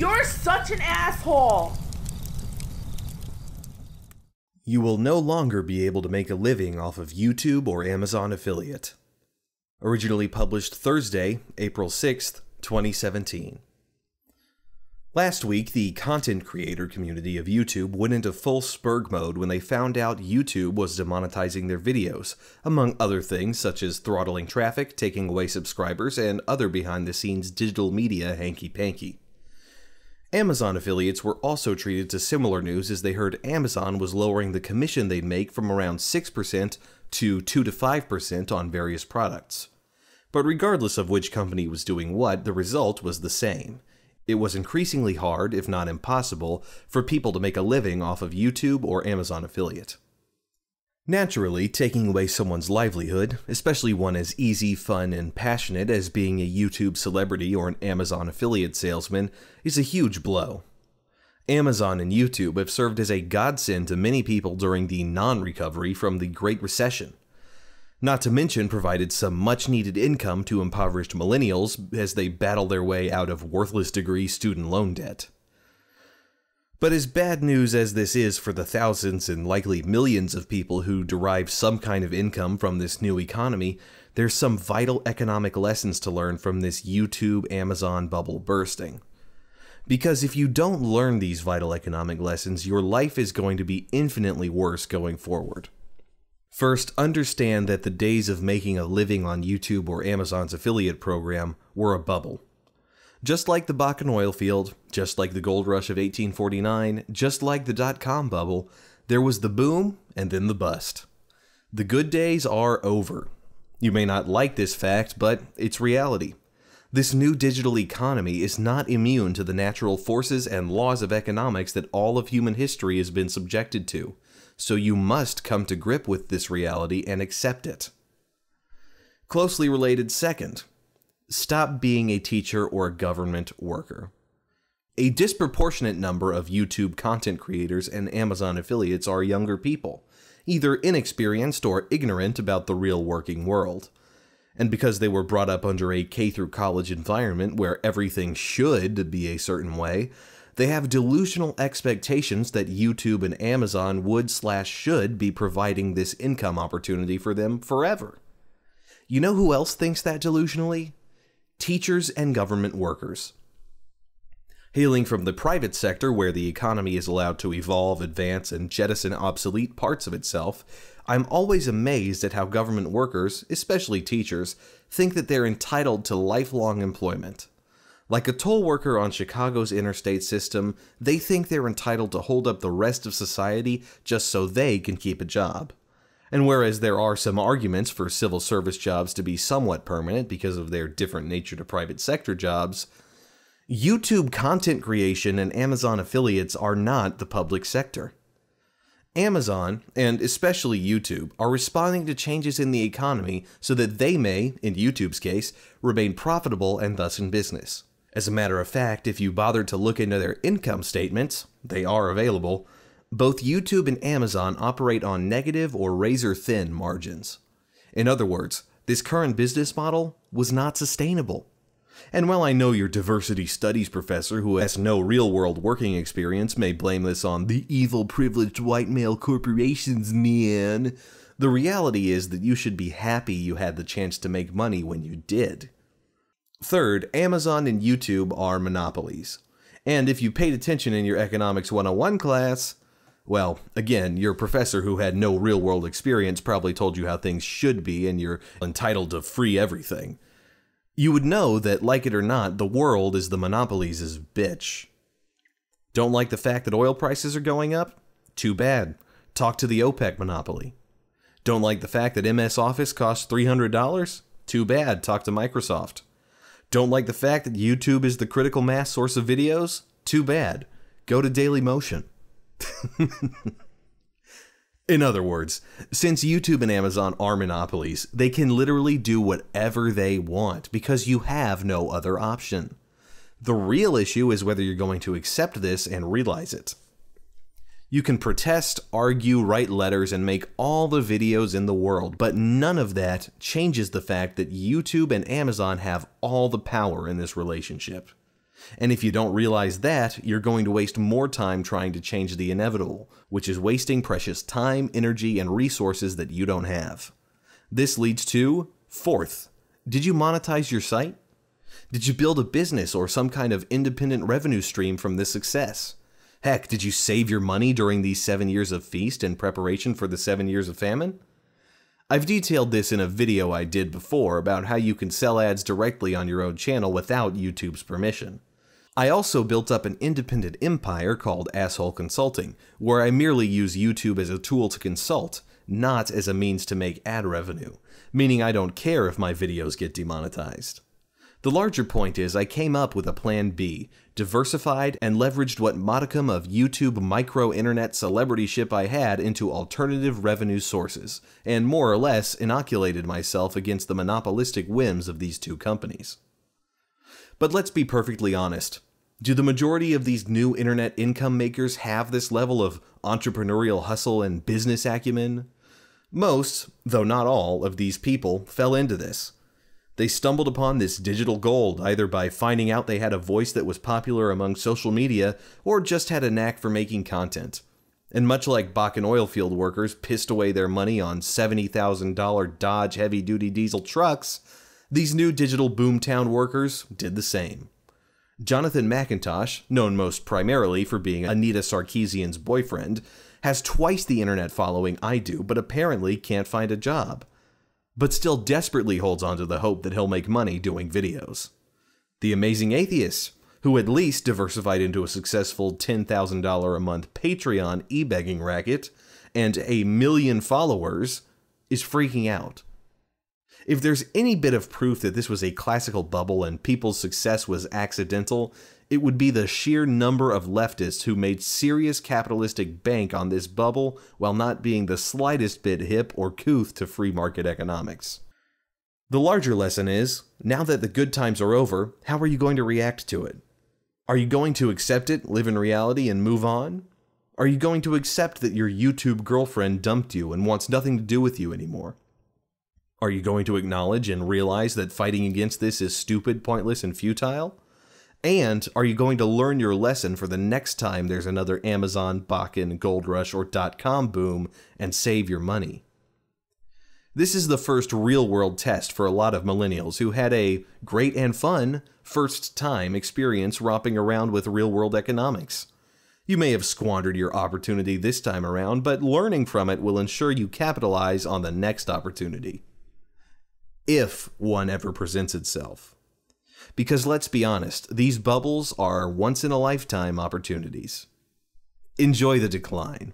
You're such an asshole! You will no longer be able to make a living off of YouTube or Amazon affiliate. Originally published Thursday, April 6th, 2017. Last week, the content creator community of YouTube went into full spurg mode when they found out YouTube was demonetizing their videos, among other things such as throttling traffic, taking away subscribers, and other behind-the-scenes digital media hanky-panky. Amazon affiliates were also treated to similar news as they heard Amazon was lowering the commission they'd make from around 6% to 2 to 5% on various products. But regardless of which company was doing what, the result was the same. It was increasingly hard, if not impossible, for people to make a living off of YouTube or Amazon affiliate. Naturally, taking away someone's livelihood, especially one as easy, fun, and passionate as being a YouTube celebrity or an Amazon affiliate salesman, is a huge blow. Amazon and YouTube have served as a godsend to many people during the non-recovery from the Great Recession. Not to mention provided some much-needed income to impoverished millennials as they battle their way out of worthless degree student loan debt. But as bad news as this is for the thousands and likely millions of people who derive some kind of income from this new economy, there's some vital economic lessons to learn from this YouTube-Amazon bubble bursting. Because if you don't learn these vital economic lessons, your life is going to be infinitely worse going forward. First, understand that the days of making a living on YouTube or Amazon's affiliate program were a bubble. Just like the Bakken oil field, just like the gold rush of 1849, just like the dot-com bubble, there was the boom and then the bust. The good days are over. You may not like this fact, but it's reality. This new digital economy is not immune to the natural forces and laws of economics that all of human history has been subjected to. So you must come to grip with this reality and accept it. Closely related second, stop being a teacher or a government worker. A disproportionate number of YouTube content creators and Amazon affiliates are younger people, either inexperienced or ignorant about the real working world. And because they were brought up under a K-through-college environment where everything should be a certain way, they have delusional expectations that YouTube and Amazon would/should be providing this income opportunity for them forever. You know who else thinks that delusionally? Teachers and government workers. Hailing from the private sector where the economy is allowed to evolve, advance, and jettison obsolete parts of itself, I'm always amazed at how government workers, especially teachers, think that they're entitled to lifelong employment. Like a toll worker on Chicago's interstate system, they think they're entitled to hold up the rest of society just so they can keep a job. And whereas there are some arguments for civil service jobs to be somewhat permanent because of their different nature to private sector jobs, YouTube content creation and Amazon affiliates are not the public sector. Amazon, and especially YouTube, are responding to changes in the economy so that they may, in YouTube's case, remain profitable and thus in business. As a matter of fact, if you bothered to look into their income statements, they are available, both YouTube and Amazon operate on negative or razor-thin margins. In other words, this current business model was not sustainable. And while I know your diversity studies professor who has no real-world working experience may blame this on the evil privileged white male corporations, man, the reality is that you should be happy you had the chance to make money when you did. Third, Amazon and YouTube are monopolies. And if you paid attention in your Economics 101 class, well, again, your professor who had no real-world experience probably told you how things should be and you're entitled to free everything. You would know that, like it or not, the world is the monopolies' bitch. Don't like the fact that oil prices are going up? Too bad. Talk to the OPEC monopoly. Don't like the fact that MS Office costs $300? Too bad. Talk to Microsoft. Don't like the fact that YouTube is the critical mass source of videos? Too bad. Go to Dailymotion. In other words, since YouTube and Amazon are monopolies, they can literally do whatever they want because you have no other option. The real issue is whether you're going to accept this and realize it. You can protest, argue, write letters, and make all the videos in the world, but none of that changes the fact that YouTube and Amazon have all the power in this relationship. And if you don't realize that, you're going to waste more time trying to change the inevitable, which is wasting precious time, energy, and resources that you don't have. This leads to, fourth, did you monetize your site? Did you build a business or some kind of independent revenue stream from this success? Heck, did you save your money during these 7 years of feast in preparation for the 7 years of famine? I've detailed this in a video I did before about how you can sell ads directly on your own channel without YouTube's permission. I also built up an independent empire called Asshole Consulting, where I merely use YouTube as a tool to consult, not as a means to make ad revenue, meaning I don't care if my videos get demonetized. The larger point is I came up with a plan B, diversified and leveraged what modicum of YouTube micro-internet celebrityship I had into alternative revenue sources, and more or less inoculated myself against the monopolistic whims of these two companies. But let's be perfectly honest. Do the majority of these new internet income makers have this level of entrepreneurial hustle and business acumen? Most, though not all, of these people fell into this. They stumbled upon this digital gold either by finding out they had a voice that was popular among social media or just had a knack for making content. And much like Bakken oilfield workers pissed away their money on $70,000 Dodge heavy-duty diesel trucks, these new digital boomtown workers did the same. Jonathan McIntosh, known most primarily for being Anita Sarkeesian's boyfriend, has twice the internet following I do, but apparently can't find a job, but still desperately holds on to the hope that he'll make money doing videos. The Amazing Atheist, who at least diversified into a successful $10,000 a month Patreon e-begging racket and 1 million followers, is freaking out. If there's any bit of proof that this was a classical bubble and people's success was accidental, it would be the sheer number of leftists who made serious capitalistic bank on this bubble while not being the slightest bit hip or couth to free market economics. The larger lesson is, now that the good times are over, how are you going to react to it? Are you going to accept it, live in reality, and move on? Are you going to accept that your YouTube girlfriend dumped you and wants nothing to do with you anymore? Are you going to acknowledge and realize that fighting against this is stupid, pointless, and futile? And are you going to learn your lesson for the next time there's another Amazon, Bakken, Gold Rush, or .com boom and save your money? This is the first real-world test for a lot of millennials who had a great and fun first-time experience romping around with real-world economics. You may have squandered your opportunity this time around, but learning from it will ensure you capitalize on the next opportunity. If one ever presents itself. Because let's be honest, these bubbles are once-in-a-lifetime opportunities. Enjoy the decline.